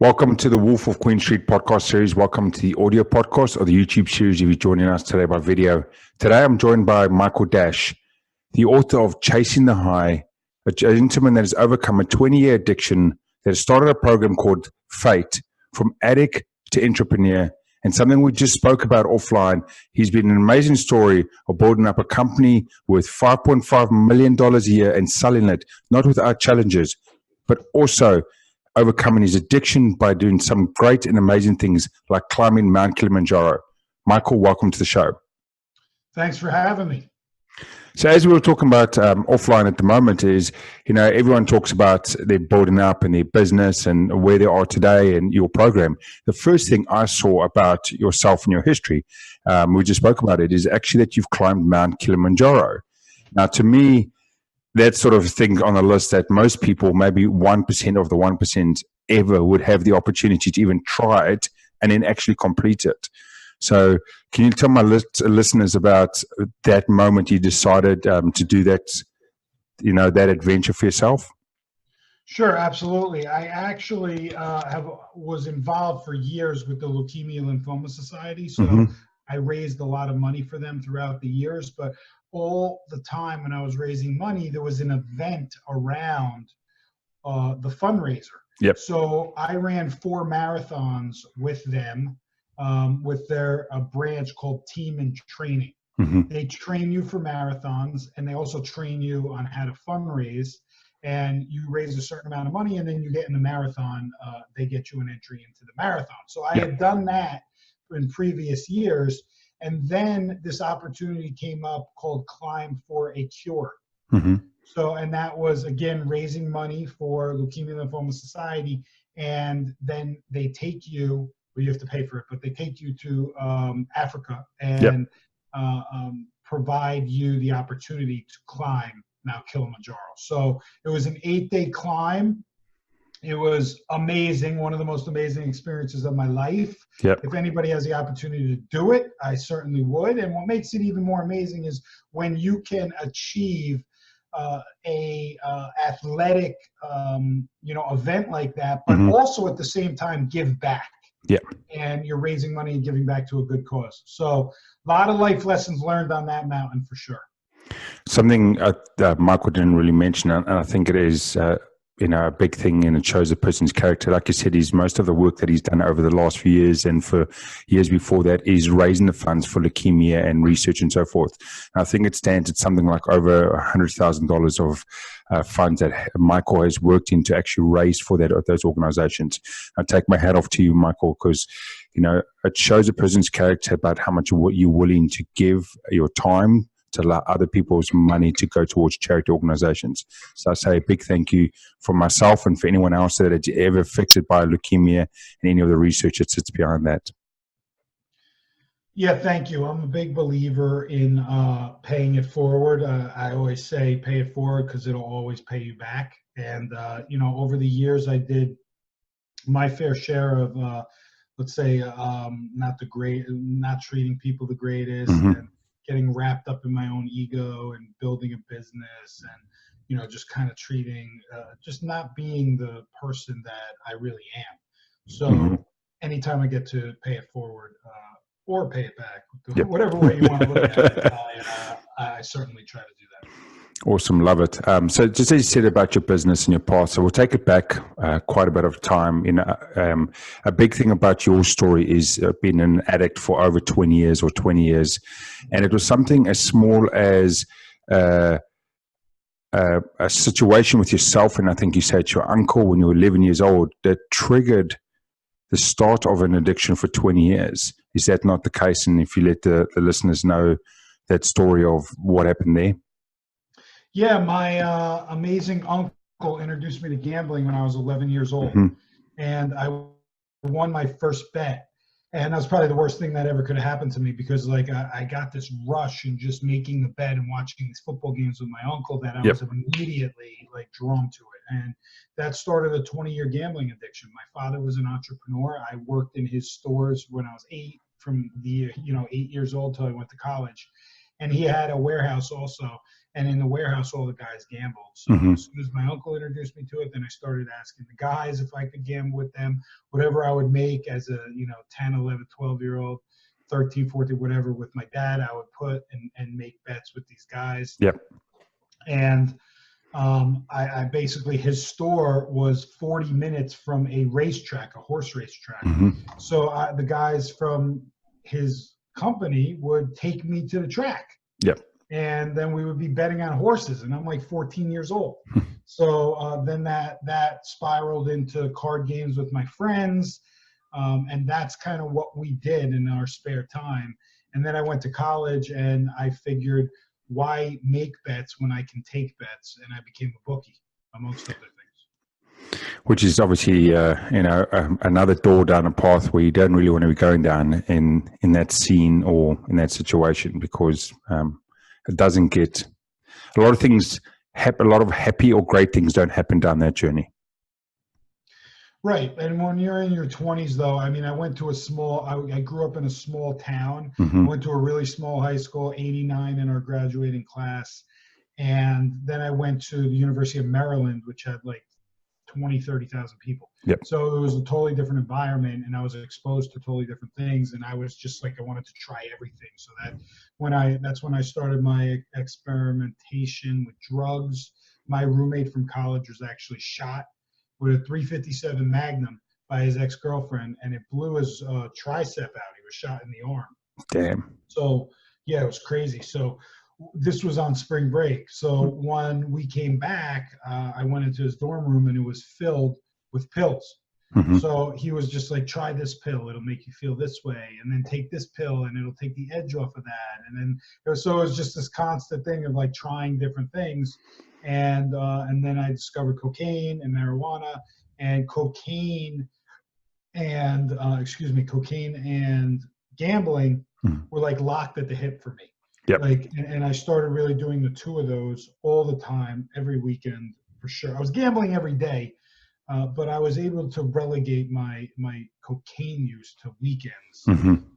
Welcome to the Wolf of Queen Street podcast series. Welcome to the audio podcast or the YouTube series if you're joining us today by video. Today I'm joined by Michael Dash, the author of Chasing the High, a gentleman that has overcome a 20-year addiction, that has started a program called Fate, from Addict to Entrepreneur, and something we just spoke about offline. He's been an amazing story of building up a company worth $5.5 million a year and selling it, not without challenges, but also overcoming his addiction by doing some great and amazing things like climbing Mount Kilimanjaro. Michael, welcome to the show. Thanks for having me. So as we were talking about offline at the moment is, everyone talks about their building up and their business and where they are today and your program. The first thing I saw about yourself and your history, we just spoke about it, is actually that you've climbed Mount Kilimanjaro. Now, to me, that sort of thing on the list that most people, maybe 1% of the 1% ever would have the opportunity to even try it and then actually complete it. So can you tell my listeners about that moment you decided to do that, that adventure for yourself? Sure, absolutely. I actually was involved for years with the Leukemia Lymphoma Society. So I raised a lot of money for them throughout the years, but all the time when I was raising money, there was an event around the fundraiser. Yep. So I ran 4 marathons with them, with their branch called Team and Training. They train you for marathons, and they also train you on how to fundraise. And you raise a certain amount of money, and then you get in the marathon. They get you an entry into the marathon. So I had done that in previous years. And then this opportunity came up called Climb for a Cure. So, and that was, again, raising money for Leukemia Lymphoma Society. And then they take you, well, you have to pay for it, but they take you to Africa and provide you the opportunity to climb Mount Kilimanjaro. So it was an 8-day climb. It was amazing, one of the most amazing experiences of my life. Yep. If anybody has the opportunity to do it, I certainly would. And what makes it even more amazing is when you can achieve a athletic, event like that, but also at the same time give back. Yep. And you're raising money and giving back to a good cause. So a lot of life lessons learned on that mountain for sure. Something Michael didn't really mention, and I think it is a big thing, and it shows a person's character. Like you said, most of the work that he's done over the last few years and for years before that is raising the funds for leukemia and research and so forth. And I think it stands at something like over $100,000 of funds that Michael has worked in to actually raise for those organizations. I take my hat off to you, Michael, because it shows a person's character about how much you're willing to give your time to allow other people's money to go towards charity organizations. So I say a big thank you for myself and for anyone else that is ever affected by leukemia and any of the research that sits behind that. Yeah, thank you. I'm a big believer in paying it forward. I always say pay it forward because it'll always pay you back. And, over the years, I did my fair share of, let's say, not treating people the greatest, and getting wrapped up in my own ego and building a business and, just kind of just not being the person that I really am. So anytime I get to pay it forward or pay it back, whatever way you want to look at it, I certainly try to do that. Awesome. Love it. So just as you said about your business and your past, so we'll take it back quite a bit of time. A big thing about your story is being an addict for over 20 years. And it was something as small as a situation with yourself, and I think you said your uncle when you were 11 years old, that triggered the start of an addiction for 20 years. Is that not the case? And if you let the listeners know that story of what happened there. Yeah, my amazing uncle introduced me to gambling when I was 11 years old, and I won my first bet. And that was probably the worst thing that ever could have happened to me because, I got this rush in just making the bet and watching these football games with my uncle that I was immediately, drawn to it. And that started a 20-year gambling addiction. My father was an entrepreneur. I worked in his stores when I was 8, from the 8 years old till I went to college. and he had a warehouse also. And in the warehouse, all the guys gambled. So as soon as my uncle introduced me to it, then I started asking the guys if I could gamble with them. Whatever I would make as a 10, 11, 12-year-old, 13, 14, whatever, with my dad, I would put and make bets with these guys. Yep. And I basically, his store was 40 minutes from a racetrack, a horse racetrack. So the guys from his company would take me to the track. Yep. And then we would be betting on horses, and I'm like 14 years old. So then that spiraled into card games with my friends, and that's kind of what we did in our spare time. And then I went to college, and I figured, why make bets when I can take bets? And I became a bookie, amongst other things. Which is obviously, another door down a path where you don't really want to be going down in that scene or in that situation, because it doesn't get a lot of things. A lot of happy or great things don't happen down that journey. Right. And when you're in your 20s, though, I mean, I went to I grew up in a small town. I went to a really small high school, 89 in our graduating class. And then I went to the University of Maryland, which had like 20, 30,000 people. Yep. So it was a totally different environment, and I was exposed to totally different things. And I was just like, I wanted to try everything. So that's when I started my experimentation with drugs. My roommate from college was actually shot with a .357 Magnum by his ex-girlfriend, and it blew his tricep out. He was shot in the arm. Damn. So yeah, it was crazy. So this was on spring break. So when we came back, I went into his dorm room, and it was filled with pills. So he was just like, try this pill, it'll make you feel this way, and then take this pill and it'll take the edge off of that. And then it was just this constant thing of like trying different things. And then I discovered cocaine and marijuana, and cocaine and gambling were like locked at the hip for me. Yep. And I started really doing the two of those all the time, every weekend for sure. I was gambling every day, but I was able to relegate my cocaine use to weekends.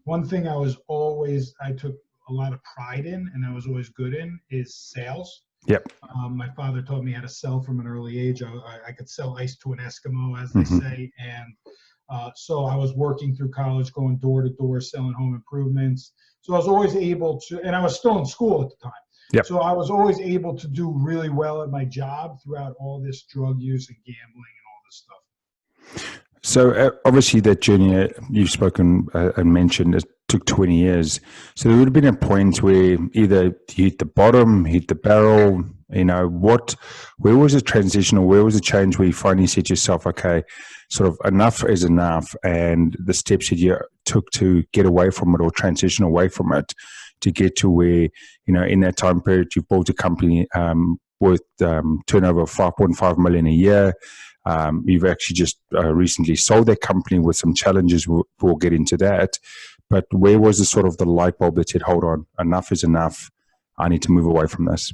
One thing I took a lot of pride in, and I was always good in, is sales. Yep. My father taught me how to sell from an early age. I could sell ice to an Eskimo, as they say. And so I was working through college, going door to door, selling home improvements. So I was always able to, and I was still in school at the time. Yep. So I was always able to do really well at my job throughout all this drug use and gambling and all this stuff. So obviously that journey you've spoken and mentioned, it took 20 years. So there would have been a point where either you hit the bottom, hit the barrel, where was the transition, or where was the change where you finally said to yourself, okay, sort of enough is enough, and the steps that you took to get away from it or transition away from it to get to where, in that time period, you built a company with turnover of 5.5 million a year. You've actually just recently sold that company with some challenges. We'll get into that. But where was the sort of the light bulb that said, hold on, enough is enough. I need to move away from this?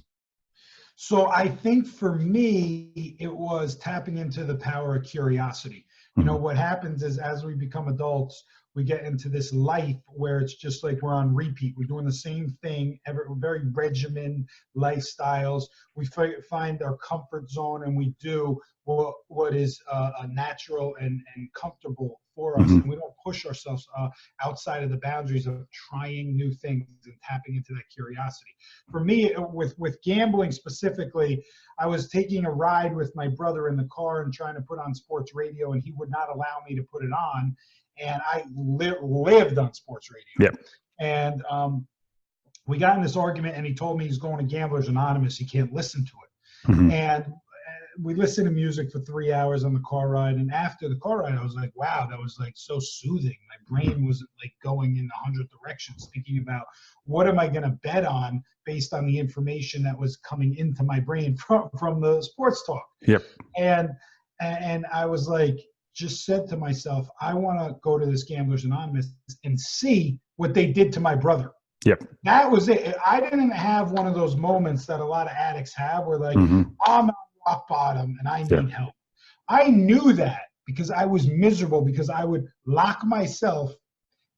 So I think for me, it was tapping into the power of curiosity. What happens is, as we become adults, we get into this life where it's just like we're on repeat. We're doing the same thing, very regimented lifestyles. We find our comfort zone, and we do what is natural and comfortable for us. And we don't push ourselves outside of the boundaries of trying new things and tapping into that curiosity. For me, with gambling specifically, I was taking a ride with my brother in the car and trying to put on sports radio, and he would not allow me to put it on. And I lived on sports radio. Yep. And we got in this argument, and he told me he's going to Gamblers Anonymous. He can't listen to it. And we listened to music for 3 hours on the car ride. And after the car ride, I was like, wow, that was like so soothing. My brain wasn't like going in 100 directions, thinking about what am I going to bet on based on the information that was coming into my brain from the sports talk. Yep. And I was like, just said to myself, I want to go to this Gamblers Anonymous and see what they did to my brother. Yep. That was it. I didn't have one of those moments that a lot of addicts have where like, I'm on rock bottom and I need help. I knew that because I was miserable, because I would lock myself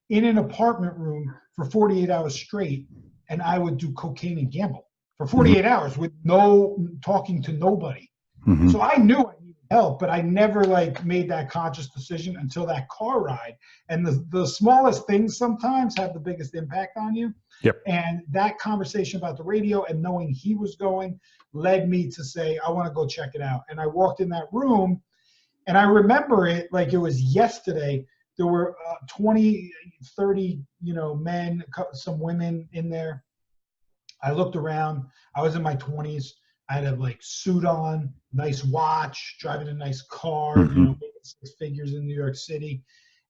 in an apartment room for 48 hours straight and I would do cocaine and gamble for 48 hours with no talking to nobody. So I knew I needed help, but I never like made that conscious decision until that car ride. And the smallest things sometimes have the biggest impact on you. Yep. And that conversation about the radio and knowing he was going led me to say, I want to go check it out. And I walked in that room, and I remember it like it was yesterday. There were 20, 30, men, some women in there. I looked around. I was in my 20s. I had a like suit on, nice watch, driving a nice car, making 6 figures in New York City.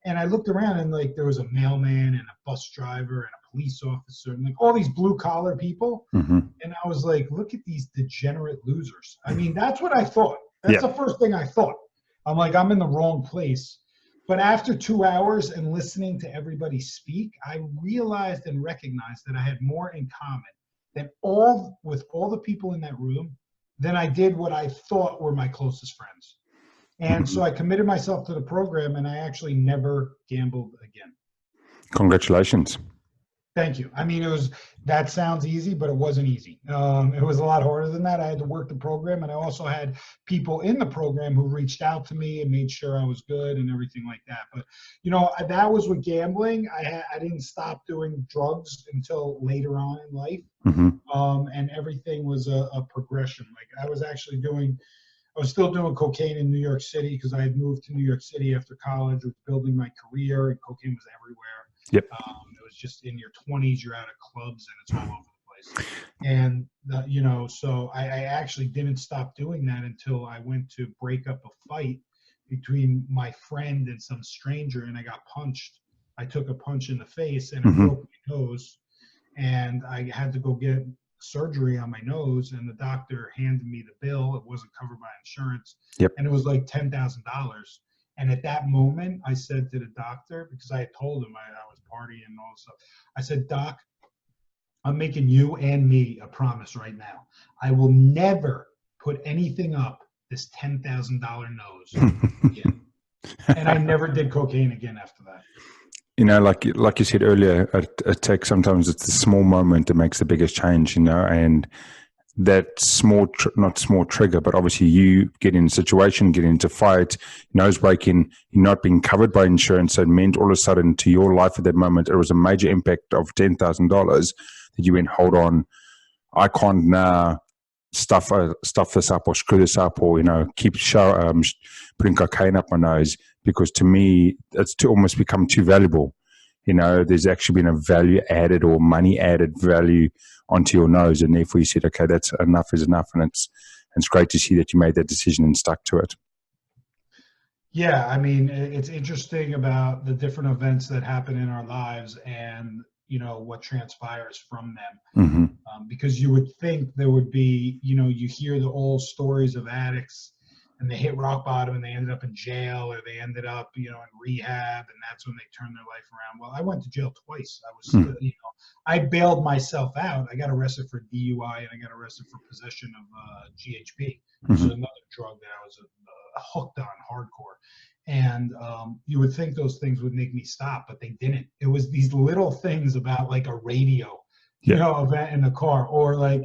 And I looked around, and like there was a mailman and a bus driver and a police officer and like all these blue collar people. And I was like, look at these degenerate losers. I mean, that's what I thought. That's the first thing I thought. I'm like, I'm in the wrong place. But after 2 hours and listening to everybody speak, I realized and recognized that I had more in common with all the people in that room than I did what I thought were my closest friends. And so I committed myself to the program, and I actually never gambled again. Congratulations. Thank you. I mean, that sounds easy, but it wasn't easy. It was a lot harder than that. I had to work the program, and I also had people in the program who reached out to me and made sure I was good and everything like that. But, that was with gambling. I didn't stop doing drugs until later on in life. And everything was a progression. Like I was still doing cocaine in New York City because I had moved to New York City after college, was building my career, and cocaine was everywhere. Yep. It was just in your 20s, you're out of clubs and it's all over the place. And, so I actually didn't stop doing that until I went to break up a fight between my friend and some stranger, and I got punched. I took a punch in the face and it broke my nose, and I had to go get surgery on my nose, and the doctor handed me the bill. It wasn't covered by insurance. Yep. And it was like $10,000. And at that moment, I said to the doctor, because I had told him I was partying and all this stuff, I said, Doc, I'm making you and me a promise right now. I will never put anything up this $10,000 nose again. And I never did cocaine again after that. Like you said earlier, it takes sometimes it's the small moment that makes the biggest change, and that not small trigger, but obviously you get in a situation, get into fight, nose breaking, you're not being covered by insurance. So it meant all of a sudden to your life at that moment, it was a major impact of $10,000 that you went, hold on, I can't now stuff this up or screw this up or, keep putting cocaine up my nose, because to me, it's almost become too valuable. There's actually been a value added or money added value onto your nose, and therefore you said, okay, that's enough is enough. And it's great to see that you made that decision and stuck to it. Yeah, I mean, it's interesting about the different events that happen in our lives and, what transpires from them. Because you would think there would be, you hear the old stories of addicts and they hit rock bottom and they ended up in jail, or they ended up, in rehab, and that's when they turned their life around. Well, I went to jail twice. I was, I bailed myself out. I got arrested for DUI and I got arrested for possession of GHB, which is another drug that I was hooked on hardcore. And you would think those things would make me stop, but they didn't. It was these little things about like a radio, event in the car, or like,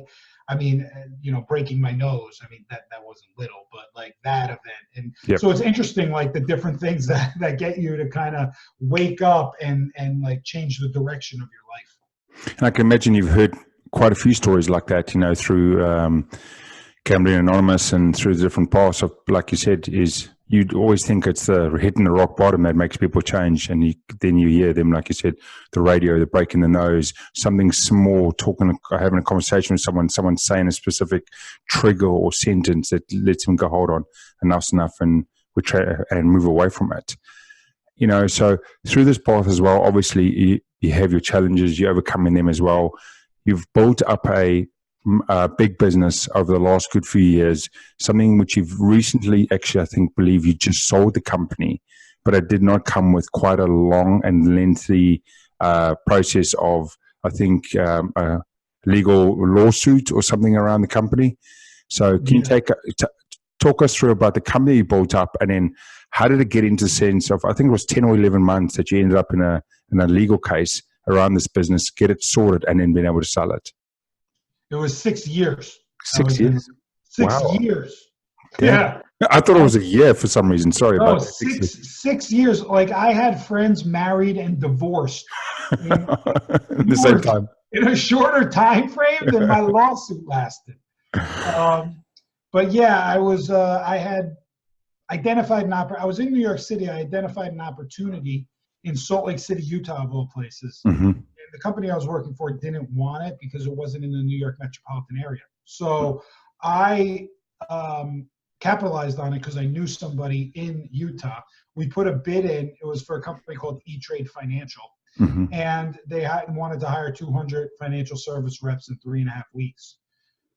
breaking my nose. I mean, that wasn't little, but like that event. And so it's interesting, like the different things that get you to kind of wake up and like change the direction of your life. And I can imagine you've heard quite a few stories like that, through Gambling Anonymous and through the different paths of, like you said, is you'd always think it's the hitting the rock bottom that makes people change. And then you hear them, like you said, the radio, the breaking the nose, something small, having a conversation with someone saying a specific trigger or sentence that lets them go, hold on, enough's enough, and we try and move away from it. So through this path as well, obviously you have your challenges, you're overcoming them as well. You've built up a big business over the last good few years, something which you've recently, actually, believe you just sold the company, but it did not come with quite a long and lengthy process of, a legal lawsuit or something around the company. So can you talk us through about the company you built up, and then how did it get into the sense of, I think it was 10 or 11 months that you ended up in a legal case, around this business, get it sorted, and then being able to sell it? It was 6 years. 6 years. Six Wow. years. Damn. Yeah. I thought it was a year for some reason. Sorry No, about that. 6 years. Like I had friends married and divorced in, At the same time. in a shorter time frame than my lawsuit lasted. But yeah, I had identified I was in New York City. I identified an opportunity in Salt Lake City, Utah, of all places. Mm-hmm. And the company I was working for didn't want it because it wasn't in the New York metropolitan area. So I capitalized on it because I knew somebody in Utah. We put a bid in. It was for a company called E-Trade Financial. Mm-hmm. And they wanted to hire 200 financial service reps in 3.5 weeks.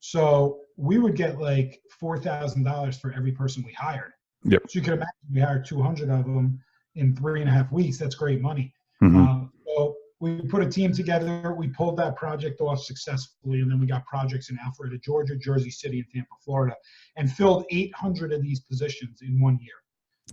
So we would get like $4,000 for every person we hired. Yep. So you can imagine we hired 200 of them in 3.5 weeks. That's great money. Mm-hmm. So we put a team together. We pulled that project off successfully, and then we got projects in Alpharetta, Georgia, Jersey City, and Tampa, Florida, and filled 800 of these positions in 1 year.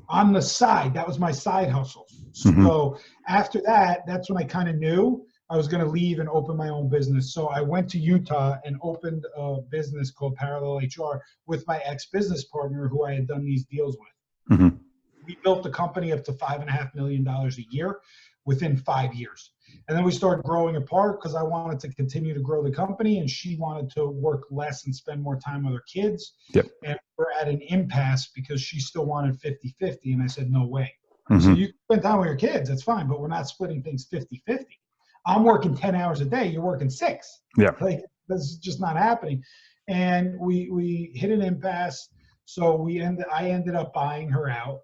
On the side, that was my side hustle. So after that, that's when I kind of knew I was going to leave and open my own business. So I went to Utah and opened a business called Parallel HR with my ex-business partner who I had done these deals with. Mm-hmm. We built the company up to $5.5 million a year within 5 years. And then we started growing apart because I wanted to continue to grow the company and she wanted to work less and spend more time with her kids. Yep. And we're at an impasse because she still wanted 50-50. And I said, no way. Mm-hmm. So you can spend time with your kids, that's fine, but we're not splitting things 50-50. I'm working 10 hours a day, you're working 6. Yeah. Like, this is just not happening. And we hit an impasse. So I ended up buying her out.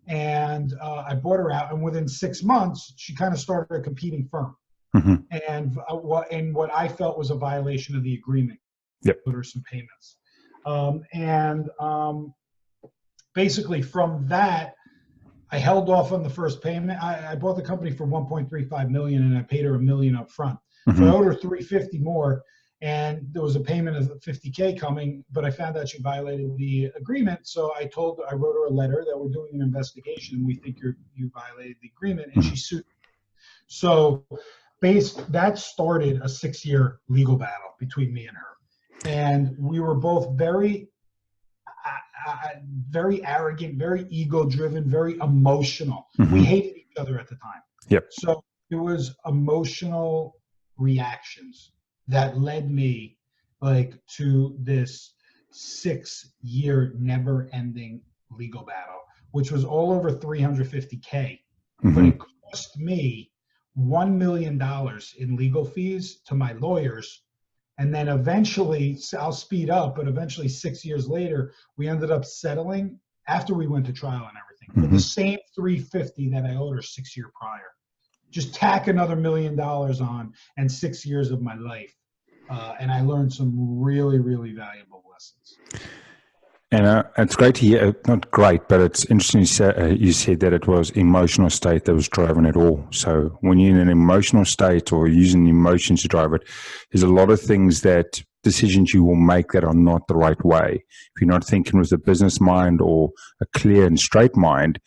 And I bought her out, and within 6 months, she kind of started a competing firm. Mm-hmm. And what I felt was a violation of the agreement. Yep. Put her some payments. Basically from that, I held off on the first payment. I bought the company for $1.35 million, and I paid her $1 million up front. Mm-hmm. So I owed her $350 more. And there was a payment of $50K coming, but I found out she violated the agreement. So I wrote her a letter that we're doing an investigation and we think you violated the agreement, and she sued me. So that started a 6-year legal battle between me and her. And we were both very arrogant, very ego-driven, very emotional. Mm-hmm. We hated each other at the time. Yep. So it was emotional reactions that led me to this 6-year never-ending legal battle, which was all over $350K. Mm-hmm. But it cost me $1 million in legal fees to my lawyers. And then eventually, I'll speed up, but eventually 6 years later, we ended up settling after we went to trial and everything for the same $350 that I owed her 6 years prior. Just tack another $1 million on, and 6 years of my life. And I learned some really, really valuable lessons. And it's great to hear, not great, but it's interesting you said that it was emotional state that was driving it all. So when you're in an emotional state or using emotions to drive it, there's a lot of decisions you will make that are not the right way. If you're not thinking with a business mind or a clear and straight mind,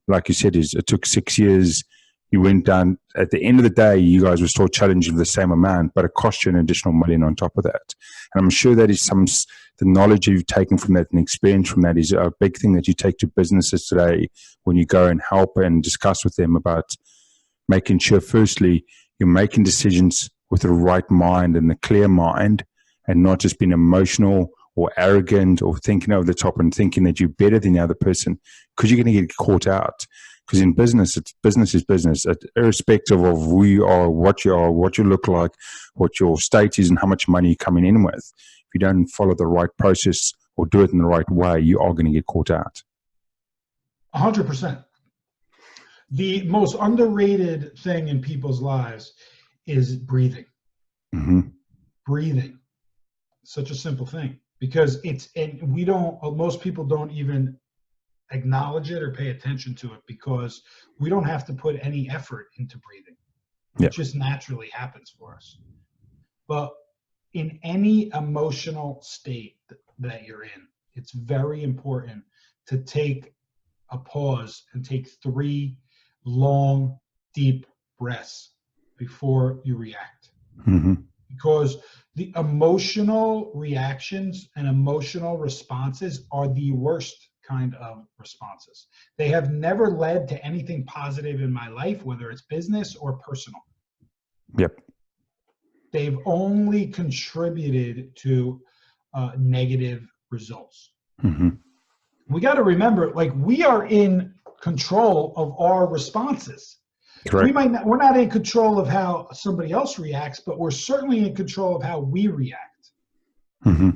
like you said, it took 6 years. You went down. At the end of the day, you guys were still challenging the same amount, but it cost you an additional $1 million on top of that. And I'm sure that is the knowledge you've taken from that and experience from that is a big thing that you take to businesses today when you go and help and discuss with them about making sure, firstly, you're making decisions with the right mind and the clear mind, and not just being emotional or arrogant or thinking over the top and thinking that you're better than the other person, because you're going to get caught out. Because in business, business is business, irrespective of who you are, what you look like, what your state is, and how much money you're coming in with. If you don't follow the right process or do it in the right way, you are going to get caught out. 100%. The most underrated thing in people's lives is breathing. Mm-hmm. Breathing. Such a simple thing, because most people don't even acknowledge it or pay attention to it, because we don't have to put any effort into breathing. It just naturally happens for us. But in any emotional state that you're in, it's very important to take a pause and take 3 long, deep breaths. before you react. Mm-hmm. Because the emotional reactions and emotional responses are the worst kind of responses. They have never led to anything positive in my life, whether it's business or personal. Yep. They've only contributed to negative results. Mm-hmm. We got to remember, like, we are in control of our responses. Correct. We're not in control of how somebody else reacts, but we're certainly in control of how we react. Mm-hmm.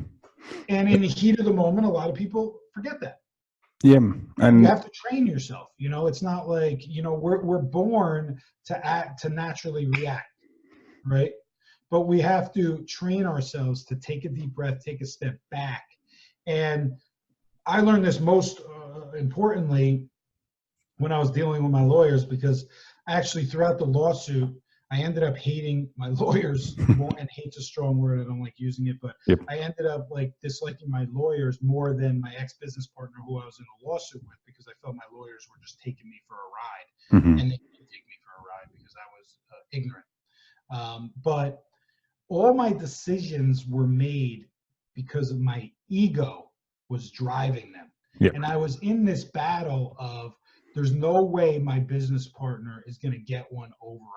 And in the heat of the moment, a lot of people forget that. Yeah, and you have to train yourself. It's not like, we're born to naturally react, right? But we have to train ourselves to take a deep breath, take a step back. And I learned this most importantly when I was dealing with my lawyers, because actually throughout the lawsuit, I ended up hating my lawyers more, and hate's a strong word, I don't like using it, but yep. I ended up disliking my lawyers more than my ex-business partner who I was in a lawsuit with, because I felt my lawyers were just taking me for a ride. Mm-hmm. And they didn't take me for a ride because I was ignorant. But all my decisions were made because of my ego was driving them. Yep. And I was in this battle of, there's no way my business partner is going to get one over on me.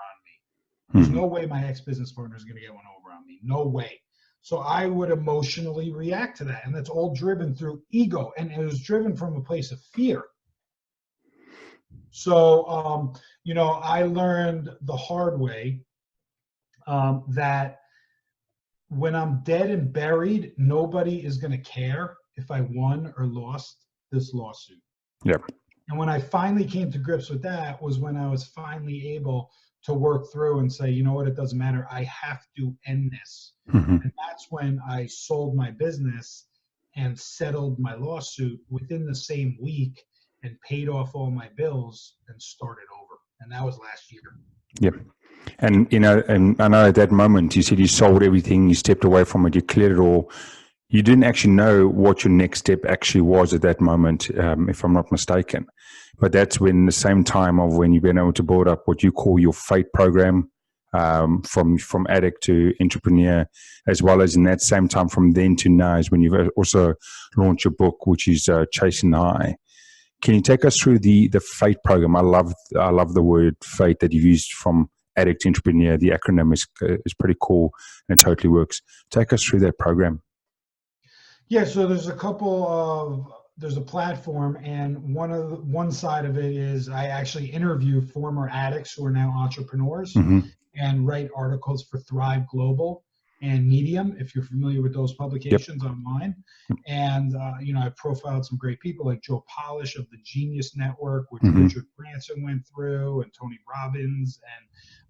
There's no way my ex-business partner is going to get one over on me. No way. So I would emotionally react to that. And that's all driven through ego. And it was driven from a place of fear. So, I learned the hard way that when I'm dead and buried, nobody is going to care if I won or lost this lawsuit. Yep. And when I finally came to grips with that was when I was finally able to work through and say, you know what, it doesn't matter. I have to end this. Mm-hmm. And that's when I sold my business and settled my lawsuit within the same week and paid off all my bills and started over. And that was last year. Yep. And, and I know at that moment you said you sold everything, you stepped away from it, you cleared it all. You didn't actually know what your next step actually was at that moment, if I'm not mistaken. But that's when the same time of when you've been able to build up what you call your FATE program, from Addict to Entrepreneur, as well as in that same time from then to now is when you've also launched your book, which is Chasing the High. Can you take us through the FATE program? I love the word FATE that you've used, from Addict to Entrepreneur. The acronym is pretty cool and it totally works. Take us through that program. Yeah, so there's a platform, and one side of it is I actually interview former addicts who are now entrepreneurs, mm-hmm. and write articles for Thrive Global and Medium, if you're familiar with those publications. Yep. Online. And, I profiled some great people like Joe Polish of the Genius Network, which mm-hmm. Richard Branson went through, and Tony Robbins, and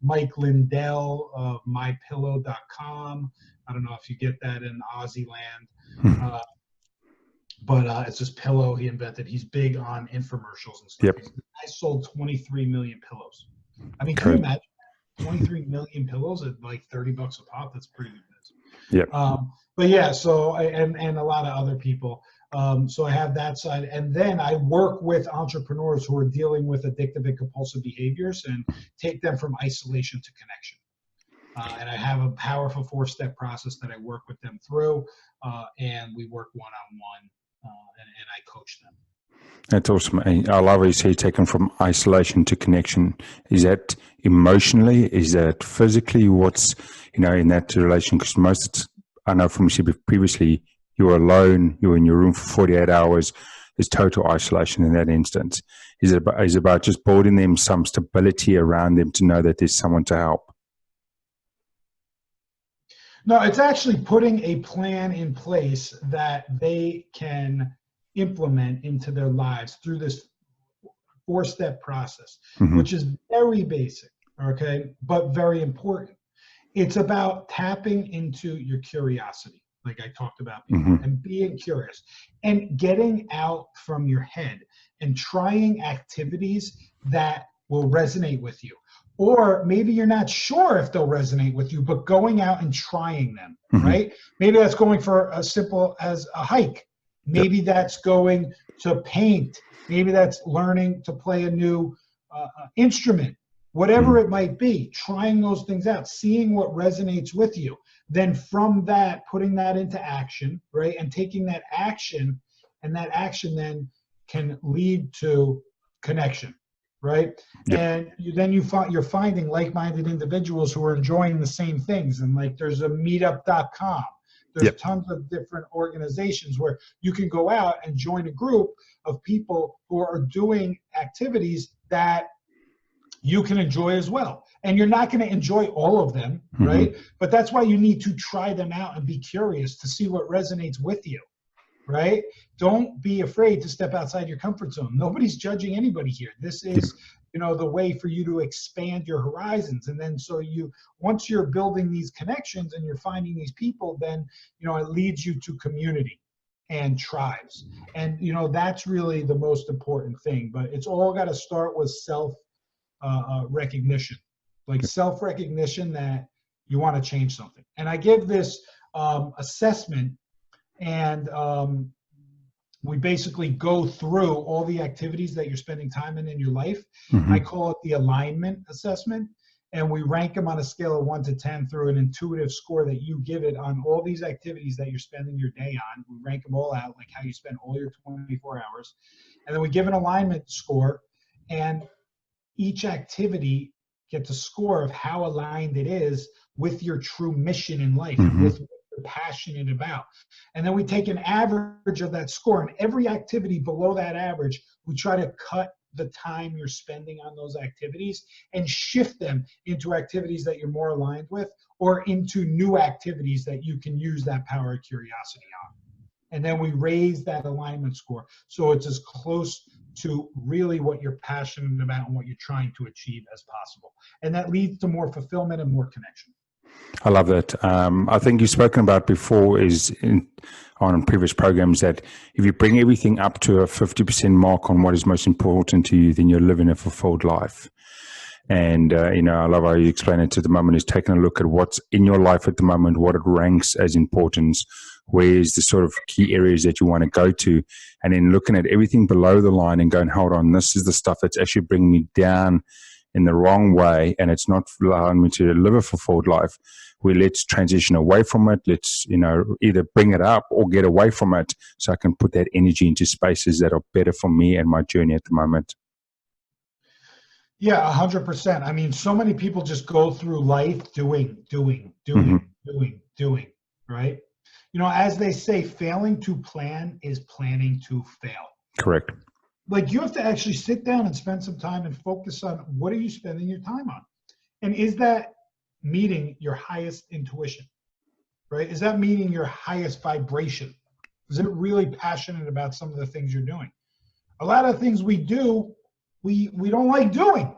Mike Lindell of MyPillow.com. I don't know if you get that in Aussie land. But it's this pillow he invented. He's big on infomercials and stuff. Yep. I sold 23 million pillows. I mean, can you imagine 23 million pillows at like $30 a pop? That's pretty good business. Yep. But yeah, so and a lot of other people. So I have that side, and then I work with entrepreneurs who are dealing with addictive and compulsive behaviors and take them from isolation to connection. And I have a powerful 4-step process that I work with them through, and we work one-on-one, and I coach them. That's awesome. I love how you say taken from isolation to connection. Is that emotionally? Is that physically? What's, in that relation? Because I know from you previously, you were alone, you were in your room for 48 hours. There's total isolation in that instance. Is it about just building them some stability around them to know that there's someone to help? No, it's actually putting a plan in place that they can implement into their lives through this 4-step process, mm-hmm. which is very basic, okay, but very important. It's about tapping into your curiosity, like I talked about before, mm-hmm. and being curious and getting out from your head and trying activities that will resonate with you. Or maybe you're not sure if they'll resonate with you, but going out and trying them, mm-hmm. right? Maybe that's going for as simple as a hike. Maybe that's going to paint. Maybe that's learning to play a new instrument, whatever it might be, trying those things out, seeing what resonates with you. Then from that, putting that into action, right? And taking that action, and that action then can lead to connection, right? Yep. And you're finding like-minded individuals who are enjoying the same things. And like there's a meetup.com. There's Yep. tons of different organizations where you can go out and join a group of people who are doing activities that you can enjoy as well. And you're not going to enjoy all of them, right? But that's why you need to try them out and be curious to see what resonates with you, right? Don't be afraid to step outside your comfort zone. Nobody's judging anybody here. This is, the way for you to expand your horizons. And then once you're building these connections and you're finding these people, then, it leads you to community and tribes. And, that's really the most important thing. But it's all got to start with recognition, like self-recognition that you want to change something. And I give this assessment, and we basically go through all the activities that you're spending time in your life. I call it the alignment assessment, and we rank them on a scale of 1 to 10 through an intuitive score that you give it on all these activities that you're spending your day on. We rank them all out, like how you spend all your 24 hours. And then we give an alignment score, and each activity gets a score of how aligned it is with your true mission in life, with what you're passionate about. And then we take an average of that score, and every activity below that average, we try to cut the time you're spending on those activities and shift them into activities that you're more aligned with, or into new activities that you can use that power of curiosity on. And then we raise that alignment score so it's as close to really what you're passionate about and what you're trying to achieve as possible. And that leads to more fulfillment and more connection. I love that. I think you've spoken about before on previous programs that if you bring everything up to a 50% mark on what is most important to you, then you're living a fulfilled life. And, I love how you explain it. To the moment is taking a look at what's in your life at the moment, what it ranks as importance, where's the sort of key areas that you want to go to, and then looking at everything below the line and going, hold on, this is the stuff that's actually bringing me down in the wrong way, and it's not allowing me to live a fulfilled life. Let's transition away from it. Let's, either bring it up or get away from it so I can put that energy into spaces that are better for me and my journey at the moment. Yeah, 100%. I mean, so many people just go through life doing, right? As they say, failing to plan is planning to fail. Correct. Like, you have to actually sit down and spend some time and focus on what are you spending your time on? And is that meeting your highest intuition, right? Is that meeting your highest vibration? Is it really passionate about some of the things you're doing? A lot of things we do, we don't like doing.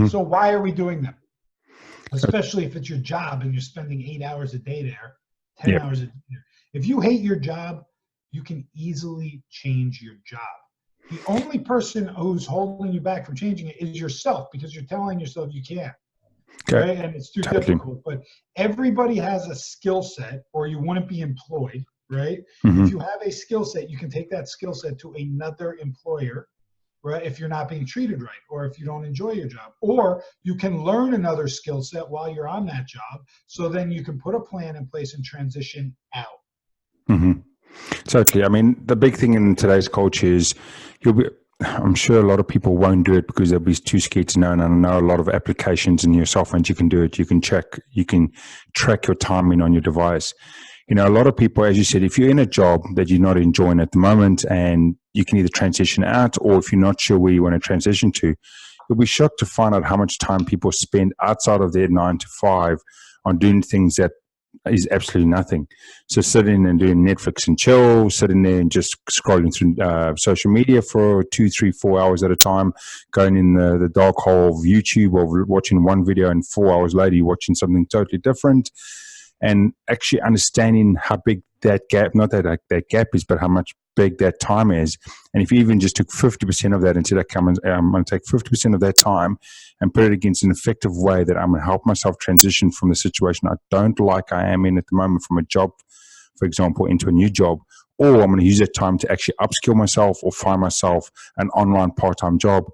So why are we doing them? Especially if it's your job and you're spending 8 hours a day there, 10 hours a day there. If you hate your job, you can easily change your job. The only person who's holding you back from changing it is yourself, because you're telling yourself you can't. Right? And it's too difficult. But everybody has a skill set, or you wouldn't be employed, right? If you have a skill set, you can take that skill set to another employer, right? If you're not being treated right, or if you don't enjoy your job, or you can learn another skill set while you're on that job. So then you can put a plan in place and transition out. Totally. I mean, the big thing in today's culture is I'm sure a lot of people won't do it because they'll be too scared to know. And I know a lot of applications in your software, you can do it. You can track your timing on your device. A lot of people, as you said, if you're in a job that you're not enjoying at the moment, and you can either transition out, or if you're not sure where you want to transition to, you'll be shocked to find out how much time people spend outside of their 9 to 5 on doing things that is absolutely nothing. So sitting and doing Netflix and chill, sitting there and just scrolling through social media for 2, 3, 4 hours at a time, going in the dark hole of YouTube, or watching one video and 4 hours later you're watching something totally different. And actually understanding how big that gap, not that gap is, but how much big that time is. And if you even just took 50% of that and said, okay, I'm going to take 50% of that time and put it against an effective way that I'm going to help myself transition from the situation I don't like I am in at the moment, from a job, for example, into a new job, or I'm going to use that time to actually upskill myself or find myself an online part-time job.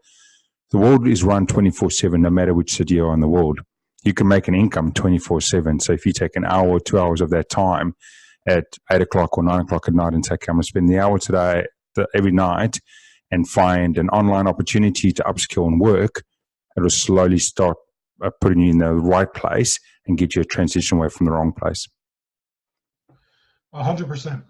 The world is run 24/7, no matter which city you are in the world. You can make an income 24/7. So if you take an hour or 2 hours of that time at 8 o'clock or 9 o'clock at night and say, okay, I'm going to spend the hour today, every night, and find an online opportunity to upskill and work, it will slowly start putting you in the right place and get you a transition away from the wrong place. 100%.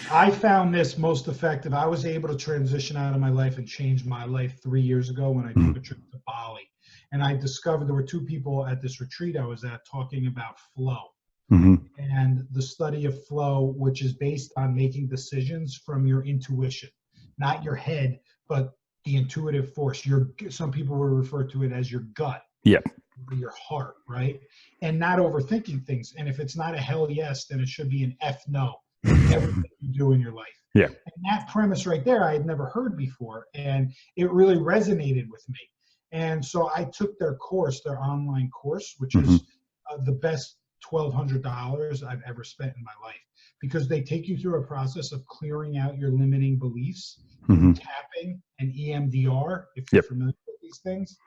I found this most effective. I was able to transition out of my life and change my life 3 years ago when I took a trip to Bali. And I discovered there were two people at this retreat I was at talking about flow. And the study of flow, which is based on making decisions from your intuition, not your head, but the intuitive force. Some people will refer to it as your gut. Yep. Your heart, right? And not overthinking things. And if it's not a hell yes, then it should be an F no. Everything you do in your life. Yeah. And that premise right there, I had never heard before. And it really resonated with me. And so I took their course, their online course, which is the best $1,200 I've ever spent in my life, because they take you through a process of clearing out your limiting beliefs, tapping and EMDR, if you're familiar with these things,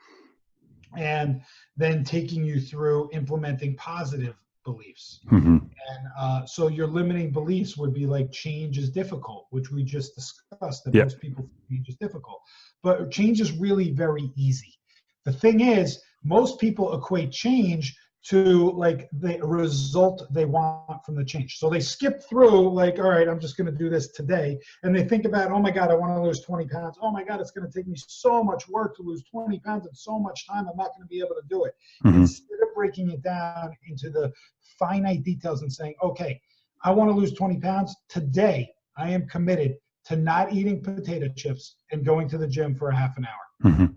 and then taking you through implementing positive beliefs. And so your limiting beliefs would be like change is difficult, which we just discussed, that most people think change is difficult. But change is really very easy. The thing is, most people equate change to like the result they want from the change. So they skip through like, all right, I'm just going to do this today. And they think about, oh my God, I want to lose 20 pounds. Oh my God, it's going to take me so much work to lose 20 pounds and so much time. I'm not going to be able to do it. Instead of breaking it down into the finite details and saying, okay, I want to lose 20 pounds today. I am committed to not eating potato chips and going to the gym for a half an hour.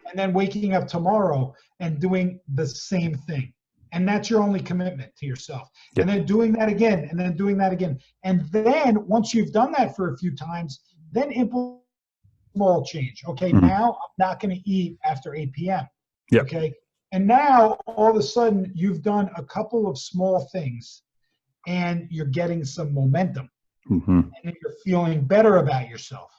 And then waking up tomorrow and doing the same thing. And that's your only commitment to yourself. And then doing that again, and then doing that again. And then once you've done that for a few times, then implement small change. Okay, now I'm not going to eat after 8 p.m. Okay. And now all of a sudden you've done a couple of small things and you're getting some momentum. And then you're feeling better about yourself.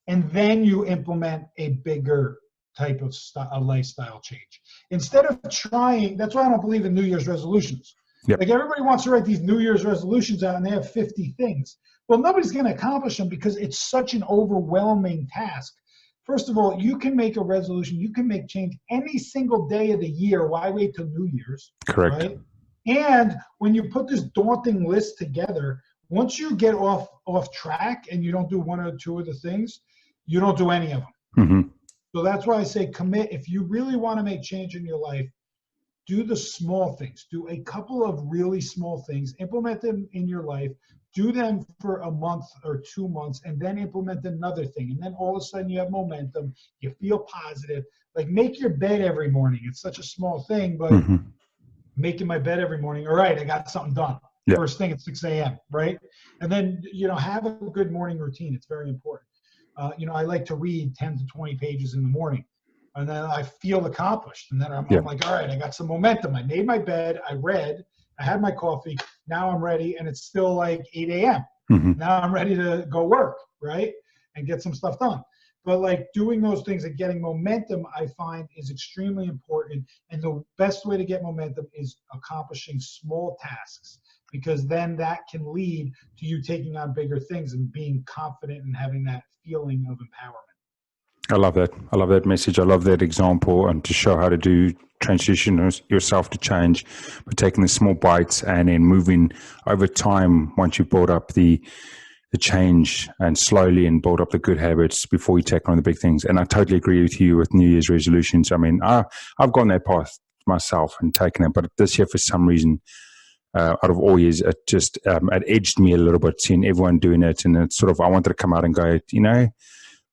And then you implement a bigger type of a lifestyle change. Instead of trying, that's why I don't believe in New Year's resolutions. Like everybody wants to write these New Year's resolutions out and they have 50 things. Well, nobody's going to accomplish them because it's such an overwhelming task. First of all, you can make a resolution, you can make change any single day of the year. Why wait till New Year's? Correct. Right? And when you put this daunting list together, once you get off track and you don't do one or two of the things, you don't do any of them. So that's why I say commit. If you really want to make change in your life, do the small things. Do a couple of really small things. Implement them in your life. Do them for a month or 2 months, and then implement another thing. And then all of a sudden you have momentum. You feel positive. Like make your bed every morning. It's such a small thing, but making my bed every morning. All right, I got something done. First thing at 6 a.m., right? And then, have a good morning routine. It's very important. I like to read 10 to 20 pages in the morning, and then I feel accomplished. And then I'm like, all right, I got some momentum. I made my bed. I read. I had my coffee. Now I'm ready, and it's still like 8 a.m. Now I'm ready to go work, right, and get some stuff done. But like doing those things and getting momentum, I find is extremely important. And the best way to get momentum is accomplishing small tasks, because then that can lead to you taking on bigger things and being confident and having that feeling of empowerment. I love that. I love that message. I love that example, and to show how to do transition yourself to change, but taking the small bites and then moving over time once you build up the change, and slowly and build up the good habits before you take on the big things. And I totally agree with you with New Year's resolutions. I mean, I've gone that path myself and taken it, but this year for some reason, out of all years, it just it edged me a little bit, seeing everyone doing it, and it's sort of, I wanted to come out and go,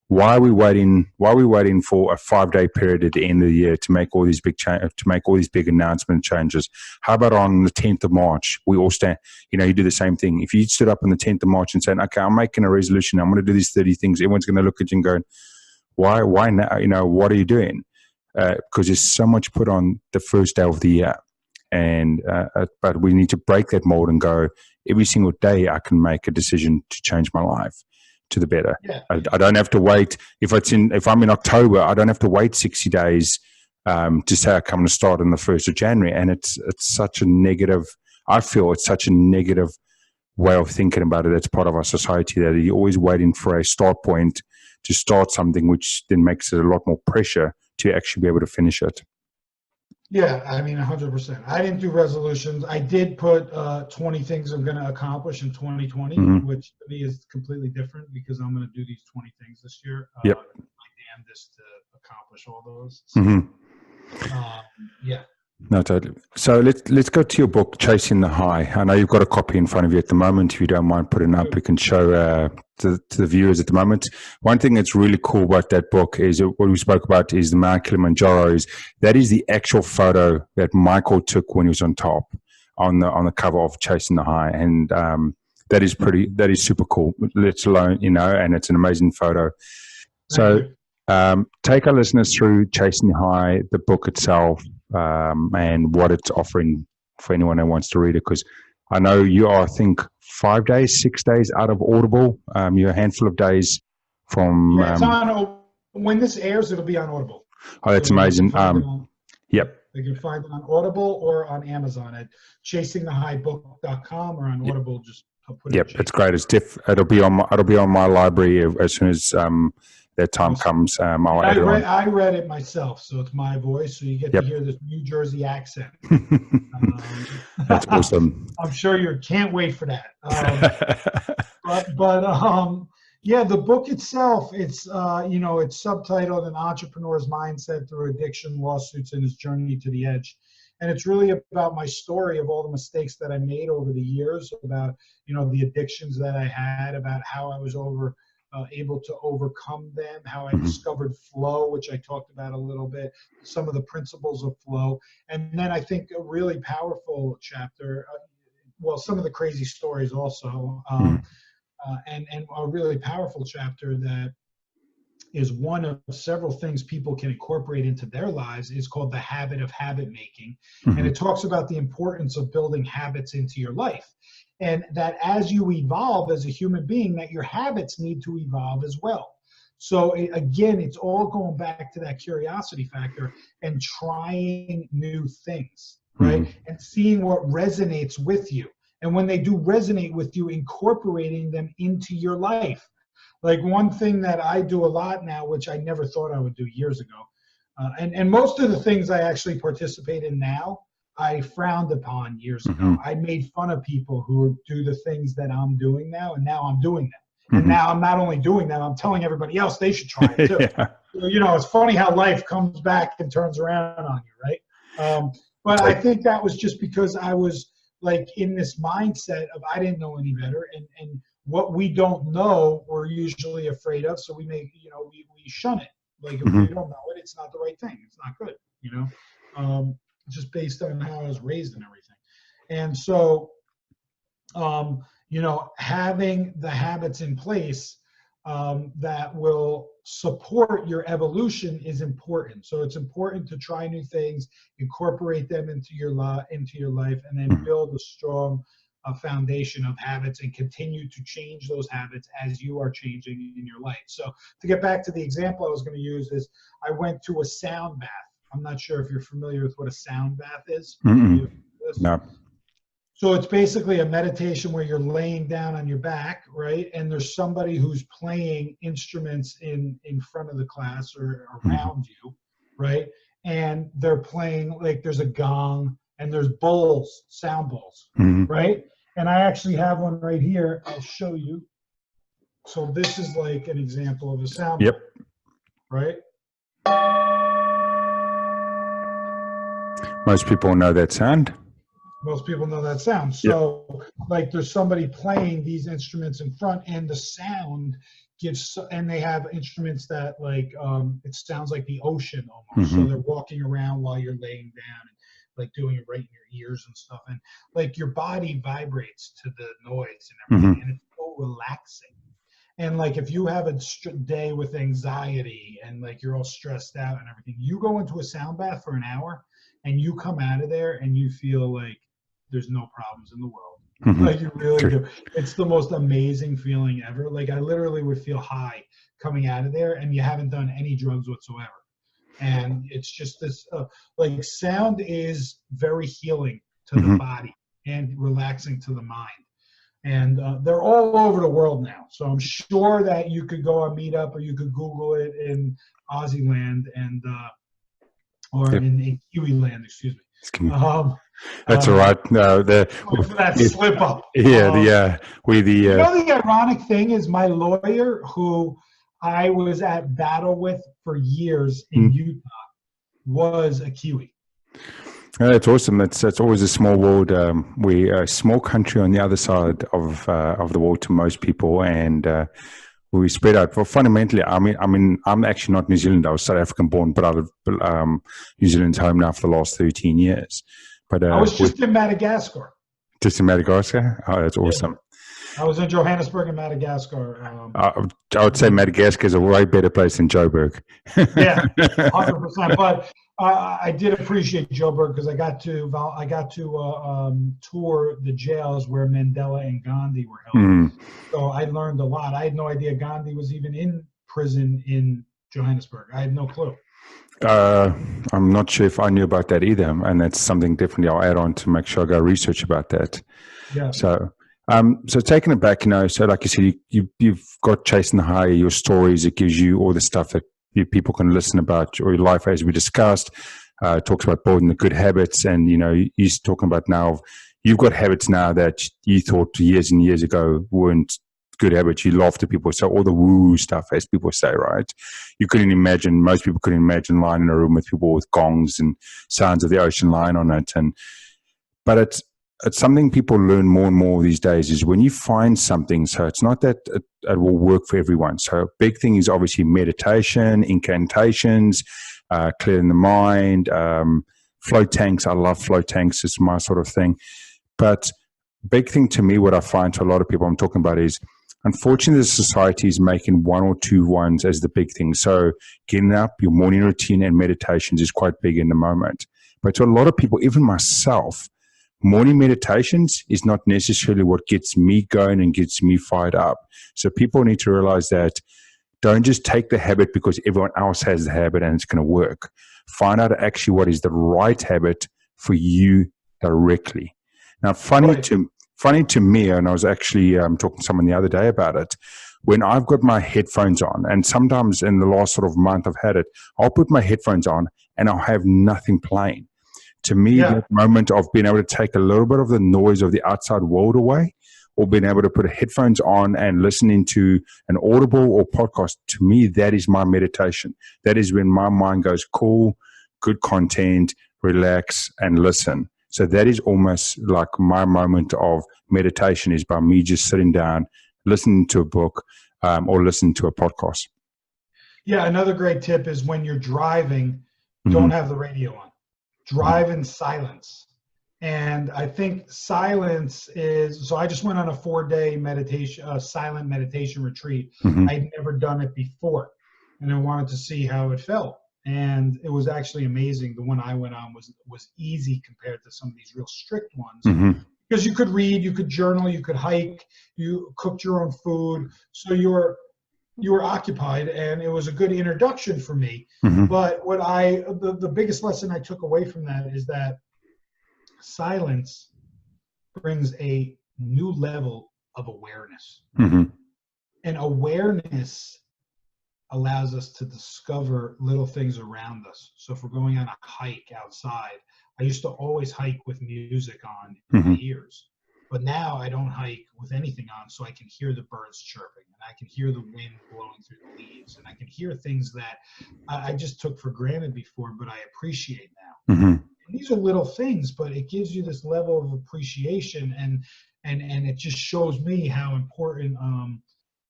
why are we waiting for a 5-day period at the end of the year to make all these big announcement changes? How about on the 10th of March, we all stand, you do the same thing. If you stood up on the 10th of March and said, okay, I'm making a resolution, I'm going to do these 30 things, everyone's going to look at you and go, why now? What are you doing? Because there's so much put on the first day of the year. And but we need to break that mold and go, every single day I can make a decision to change my life, to the better. Yeah. I don't have to wait. If I'm in October, I don't have to wait 60 days to say I'm going to start on the 1st of January. And it's such a negative, I feel it's such a negative way of thinking about it. It's part of our society that you're always waiting for a start point to start something, which then makes it a lot more pressure to actually be able to finish it. Yeah, I mean, 100%. I didn't do resolutions. I did put 20 things I'm going to accomplish in 2020, which to me is completely different because I'm going to do these 20 things this year. Yep. My damnedest to accomplish all those. So, yeah. No, totally. So let's go to your book, Chasing the High. I know you've got a copy in front of you at the moment. If you don't mind putting it up, we can show to the viewers at the moment. One thing that's really cool about that book is what we spoke about is the Mount Kilimanjaro. That is the actual photo that Michael took when he was on top on the cover of Chasing the High, and that is super cool. Let alone, and it's an amazing photo. So take our listeners through Chasing the High, the book itself. And what it's offering for anyone who wants to read it, because I know you are, I think, 5 days, 6 days out of Audible. You're a handful of days from. Yeah, it's on. When this airs, it'll be on Audible. Oh, that's amazing. Yep. You can find it on Audible or on Amazon at chasingthehighbook.com or on Audible. Just put it. Yep, it's great. It'll be on my library as soon as that time comes. I read it myself, so it's my voice, so you get to hear this New Jersey accent. That's awesome. I'm sure you can't wait for that. Yeah, the book itself, it's it's subtitled An Entrepreneur's Mindset Through Addiction, Lawsuits, and His Journey to the Edge. And it's really about my story of all the mistakes that I made over the years, about the addictions that I had, about how I was able to overcome them, how I discovered flow, which I talked about a little bit, some of the principles of flow. And then I think a really powerful chapter, some of the crazy stories also, and a really powerful chapter that is one of several things people can incorporate into their lives is called The Habit of Habit Making. And it talks about the importance of building habits into your life. And that as you evolve as a human being, that your habits need to evolve as well. So again, it's all going back to that curiosity factor and trying new things, right? And seeing what resonates with you. And when they do resonate with you, incorporating them into your life. Like one thing that I do a lot now, which I never thought I would do years ago, and most of the things I actually participate in now, I frowned upon years ago. I made fun of people who do the things that I'm doing now, and now I'm doing them. And now I'm not only doing them, I'm telling everybody else they should try it too. So, it's funny how life comes back and turns around on you, right? But I think that was just because I was like in this mindset of I didn't know any better, and what we don't know, we're usually afraid of. So we make, we shun it. Like if we don't know it, it's not the right thing. It's not good, just based on how I was raised and everything. And so, having the habits in place that will support your evolution is important. So it's important to try new things, incorporate them into your life, and then build a strong foundation of habits and continue to change those habits as you are changing in your life. So to get back to the example I was going to use is I went to a sound bath. I'm not sure if you're familiar with what a sound bath is. No. So it's basically a meditation where you're laying down on your back, right? And there's somebody who's playing instruments in front of the class or around you, right? And they're playing, like there's a gong and there's bowls, sound bowls, right? And I actually have one right here. I'll show you. So this is like an example of a sound bowl, right? Most people know that sound. Most people know that sound. So like there's somebody playing these instruments in front, and the sound gives, and they have instruments that like, it sounds like the ocean almost. So they're walking around while you're laying down and like doing it right in your ears and stuff. And like your body vibrates to the noise and everything. And it's so relaxing. And like if you have a day with anxiety and like you're all stressed out and everything, you go into a sound bath for an hour and you come out of there and you feel like there's no problems in the world. Like you really do. It's the most amazing feeling ever. Like I literally would feel high coming out of there, and you haven't done any drugs whatsoever. And it's just this, like sound is very healing to the body and relaxing to the mind. And they're all over the world now. So I'm sure that you could go on Meetup or you could Google it in Aussie land and or in Kiwi land, excuse me. That's all right. No, for that slip up. We You know, the ironic thing is my lawyer, who I was at battle with for years in Utah, was a Kiwi. That's awesome. That's always a small world. We're a small country on the other side of the world to most people, and we spread out. Well, fundamentally, I'm actually not New Zealand. I was South African born, but I've New Zealand's home now for the last 13 years. But I was just in Madagascar. Just in Madagascar? Oh, that's awesome. I was in Johannesburg and Madagascar. I would say Madagascar is a way better place than Joburg. Yeah, 100%. But I did appreciate Joburg because I got to tour the jails where Mandela and Gandhi were held. So I learned a lot. I had no idea Gandhi was even in prison in Johannesburg. I had no clue. I'm not sure if I knew about that either, and that's something definitely I'll add on to make sure I go research about that. Yeah. So taking it back, so like you said, you've got Chasing the High, your stories. It gives you all the stuff that people can listen about your life, as we discussed. Talks about building the good habits, and he's talking about now you've got habits now that you thought years and years ago weren't good habits. You laughed at people, so all the woo stuff, as people say, right? Most people couldn't imagine lying in a room with people with gongs and sounds of the ocean lying on it, but it's something people learn more and more these days is when you find something, so it's not that it will work for everyone. So a big thing is obviously meditation, incantations, clearing the mind, float tanks. I love float tanks. It's my sort of thing. But big thing to me, what I find to a lot of people I'm talking about is, unfortunately, the society is making one or two ones as the big thing. So getting up, your morning routine and meditations is quite big in the moment. But to a lot of people, even myself, morning meditations is not necessarily what gets me going and gets me fired up. So people need to realize that don't just take the habit because everyone else has the habit and it's going to work. Find out actually what is the right habit for you directly. Now, funny to me, and I was actually talking to someone the other day about it, when I've got my headphones on, and sometimes in the last sort of month I've had it, I'll put my headphones on and I'll have nothing playing. To me, that moment of being able to take a little bit of the noise of the outside world away, or being able to put headphones on and listening to an Audible or podcast, to me, that is my meditation. That is when my mind goes, cool, good content, relax, and listen. So that is almost like my moment of meditation is by me just sitting down, listening to a book or listening to a podcast. Yeah, another great tip is when you're driving, don't have the radio on. Drive in silence. And I think silence is, so I just went on a 4-day meditation, silent meditation retreat. I'd never done it before, and I wanted to see how it felt. And it was actually amazing. The one I went on was easy compared to some of these real strict ones. Because you could read, you could journal, you could hike, you cooked your own food. So you were occupied, and it was a good introduction for me. But what the biggest lesson I took away from that is that silence brings a new level of awareness. And awareness allows us to discover little things around us. So if we're going on a hike outside, I used to always hike with music on in my ears. But now I don't hike with anything on, so I can hear the birds chirping, and I can hear the wind blowing through the leaves, and I can hear things that I just took for granted before, but I appreciate now. And these are little things, but it gives you this level of appreciation, and it just shows me how important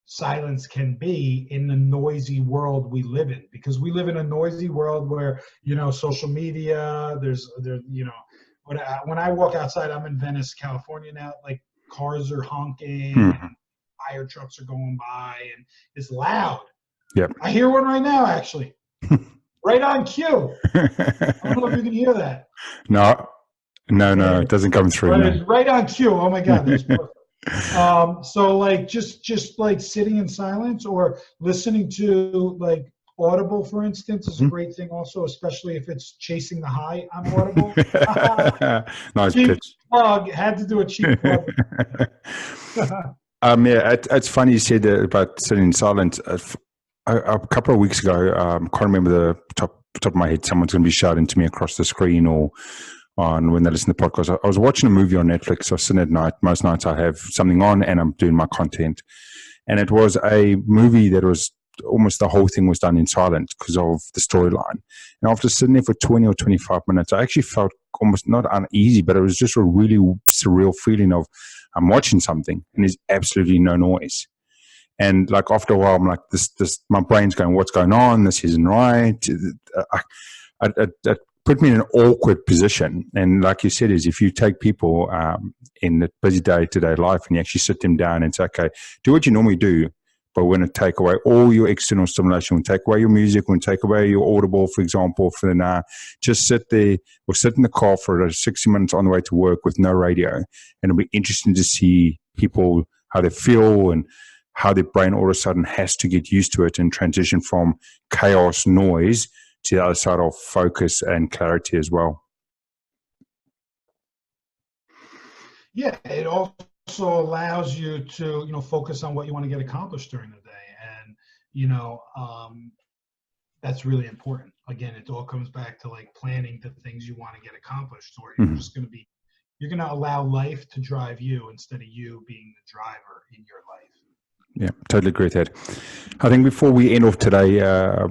silence can be in the noisy world we live in, because we live in a noisy world where, social media, when I walk outside, I'm in Venice, California now, like cars are honking, and fire trucks are going by, and it's loud. I hear one right now, actually. Right on cue. I don't know if you can hear that. No, No, it doesn't come through. But No. it's right on cue. Oh my God, that's perfect. So like just like sitting in silence or listening to like Audible, for instance, is a great thing also, especially if it's chasing the high on Audible. Nice Cheap pitch. plug, had to do a cheap plug. Yeah, it's funny you said that about sitting in silence. A couple of weeks ago, can't remember the top of my head. Someone's going to be shouting to me across the screen or on when they listen to the podcast. I was watching a movie on Netflix. So I sit at night. Most nights I have something on and I'm doing my content. And it was a movie that was almost the whole thing was done in silence because of the storyline. And after sitting there for 20 or 25 minutes, I actually felt almost not uneasy, but it was just a really surreal feeling of I'm watching something and there's absolutely no noise. And like after a while, I'm like, this, my brain's going, what's going on? This isn't right. It put me in an awkward position. And like you said, is if you take people in the busy day-to-day life and you actually sit them down and say, okay, do what you normally do, but we're going to take away all your external stimulation. We'll take away your music. We'll take away your Audible, for example, for the now. Just sit there or sit in the car for 60 minutes on the way to work with no radio. And it'll be interesting to see people, how they feel and how their brain all of a sudden has to get used to it and transition from chaos, noise, to the other side of focus and clarity as well. Yeah, it also allows you to, focus on what you want to get accomplished during the day. And, that's really important. Again, it all comes back to like planning the things you want to get accomplished, or you're just going to you're going to allow life to drive you instead of you being the driver in your life. Yeah, totally agree with that. I think before we end off today,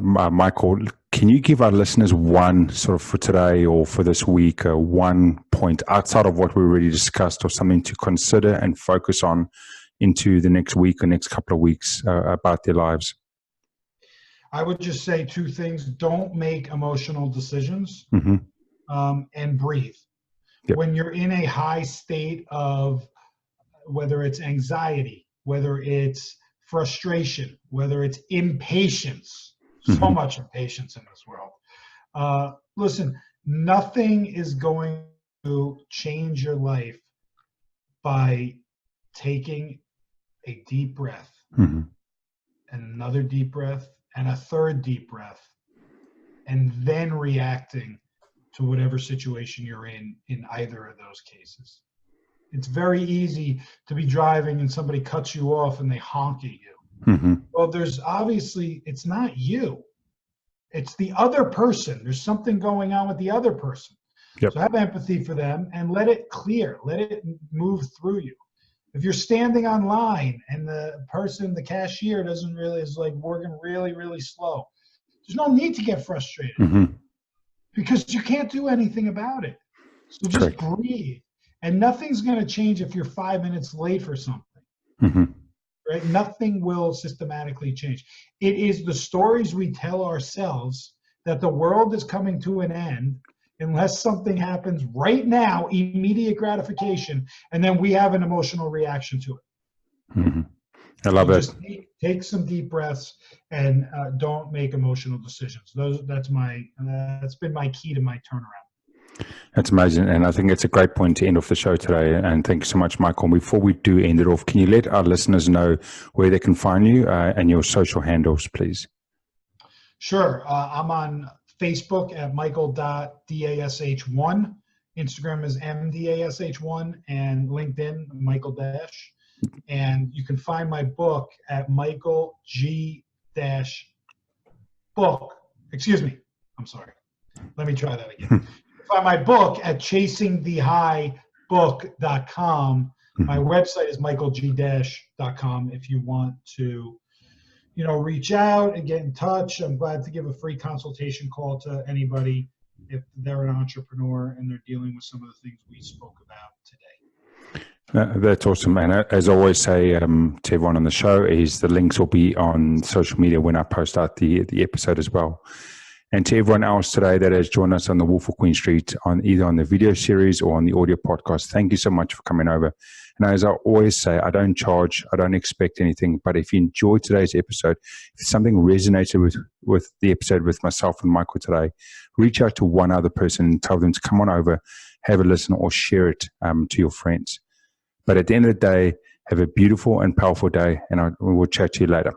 Michael, can you give our listeners one sort of for today or for this week, one point outside of what we already discussed or something to consider and focus on into the next week or next couple of weeks about their lives? I would just say two things. Don't make emotional decisions and breathe. Yep. When you're in a high state of whether it's anxiety, whether it's frustration, whether it's impatience, so much impatience in this world. Listen, nothing is going to change your life by taking a deep breath and another deep breath and a third deep breath and then reacting to whatever situation you're in either of those cases. It's very easy to be driving and somebody cuts you off and they honk at you. Well, there's obviously, it's not you. It's the other person. There's something going on with the other person. Yep. So have empathy for them and let it clear. Let it move through you. If you're standing online and the person, the cashier is like working really, really slow, there's no need to get frustrated because you can't do anything about it. So just breathe. And nothing's going to change if you're 5 minutes late for something, right? Nothing will systematically change. It is the stories we tell ourselves that the world is coming to an end unless something happens right now, immediate gratification, and then we have an emotional reaction to it. I love it. Just take some deep breaths and don't make emotional decisions. That's been my key to my turnaround. That's amazing. And I think it's a great point to end off the show today. And thank you so much, Michael. And before we do end it off, can you let our listeners know where they can find you and your social handles, please? Sure. I'm on Facebook at michael.dash1. Instagram is mdash1 and LinkedIn, Michael Dash. And you can find my book at Michael G. Book. Excuse me. I'm sorry. Let me try that again. Find my book at chasingthehighbook.com. My website is michaelg-.com if you want to, reach out and get in touch. I'm glad to give a free consultation call to anybody if they're an entrepreneur and they're dealing with some of the things we spoke about today. That's awesome. And as I always say to everyone on the show, is the links will be on social media when I post out the episode as well. And to everyone else today that has joined us on the Wolf of Queen Street, on either on the video series or on the audio podcast, thank you so much for coming over. And as I always say, I don't charge, I don't expect anything, but if you enjoyed today's episode, if something resonated with the episode with myself and Michael today, reach out to one other person and tell them to come on over, have a listen, or share it to your friends. But at the end of the day, have a beautiful and powerful day, and we'll chat to you later.